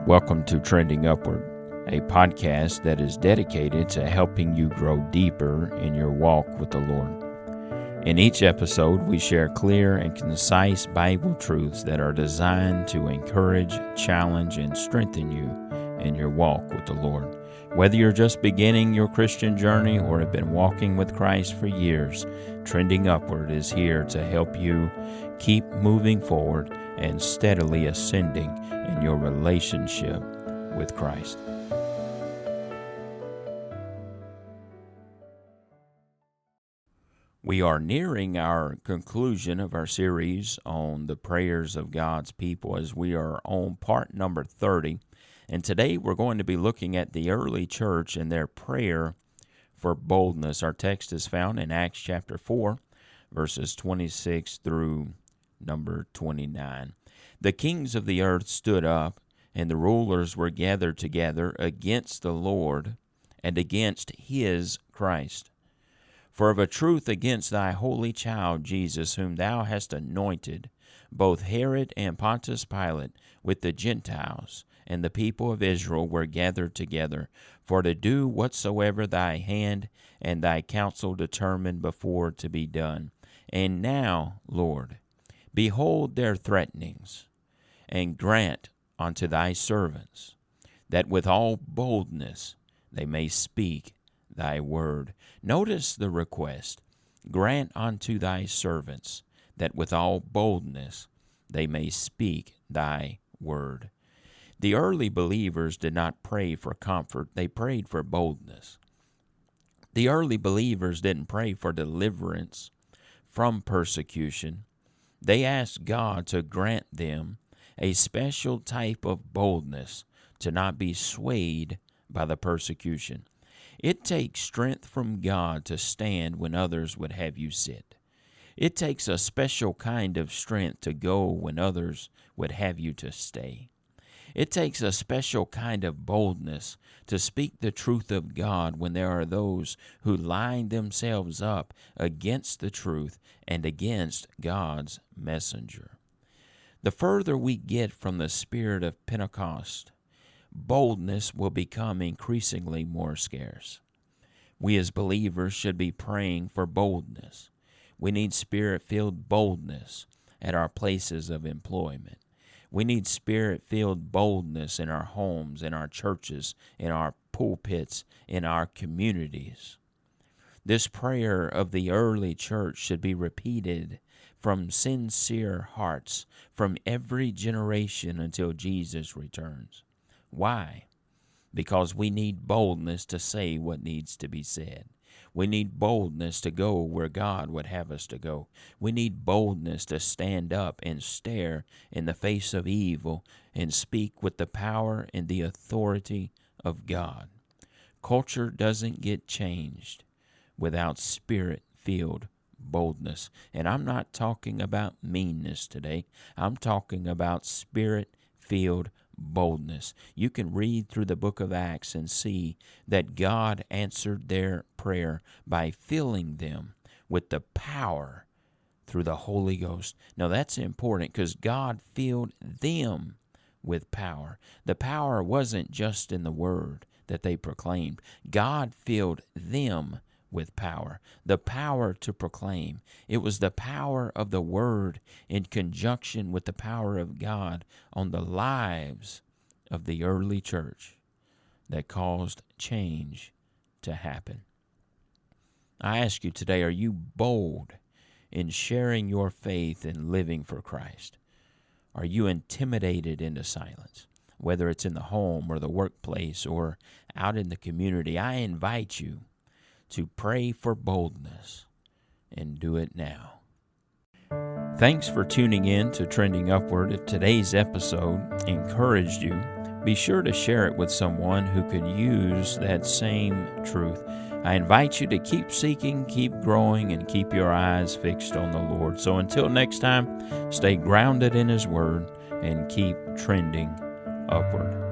Welcome to Trending Upward, a podcast that is dedicated to helping you grow deeper in your walk with the Lord. In each episode, we share clear and concise Bible truths that are designed to encourage, challenge, and strengthen you in your walk with the Lord. Whether you're just beginning your Christian journey or have been walking with Christ for years, Trending Upward is here to help you keep moving forward and steadily ascending in your relationship with Christ. We are nearing our conclusion of our series on the prayers of God's people as we are on part number 30. And today we're going to be looking at the early church and their prayer for boldness. Our text is found in Acts chapter 4, verses 26 through number 29. The kings of the earth stood up, and the rulers were gathered together against the Lord and against his Christ. For of a truth against thy holy child Jesus, whom thou hast anointed, both Herod and Pontius Pilate with the Gentiles and the people of Israel were gathered together, for to do whatsoever thy hand and thy counsel determined before to be done. And now, Lord, behold their threatenings, and grant unto thy servants that with all boldness they may speak thy word. Notice the request. Grant unto thy servants that with all boldness they may speak thy word. The early believers did not pray for comfort, they prayed for boldness. The early believers didn't pray for deliverance from persecution. They asked God to grant them a special type of boldness to not be swayed by the persecution. It takes strength from God to stand when others would have you sit. It takes a special kind of strength to go when others would have you to stay. It takes a special kind of boldness to speak the truth of God when there are those who line themselves up against the truth and against God's messenger. The further we get from the spirit of Pentecost, boldness will become increasingly more scarce. We as believers should be praying for boldness. We need spirit-filled boldness at our places of employment. We need spirit-filled boldness in our homes, in our churches, in our pulpits, in our communities. This prayer of the early church should be repeated from sincere hearts from every generation until Jesus returns. Why? Because we need boldness to say what needs to be said. We need boldness to go where God would have us to go. We need boldness to stand up and stare in the face of evil and speak with the power and the authority of God. Culture doesn't get changed without spirit-filled boldness. And I'm not talking about meanness today. I'm talking about spirit-filled boldness. You can read through the book of Acts and see that God answered their prayer by filling them with the power through the Holy Ghost. Now that's important because God filled them with power. The power wasn't just in the word that they proclaimed. God filled them with power, the power to proclaim. It was the power of the Word in conjunction with the power of God on the lives of the early church that caused change to happen. I ask you today, are you bold in sharing your faith and living for Christ? Are you intimidated into silence? Whether it's in the home or the workplace or out in the community, I invite you to pray for boldness and do it now. Thanks for tuning in to Trending Upward. If today's episode encouraged you, be sure to share it with someone who could use that same truth. I invite you to keep seeking, keep growing, and keep your eyes fixed on the Lord. So until next time, stay grounded in His Word and keep trending upward.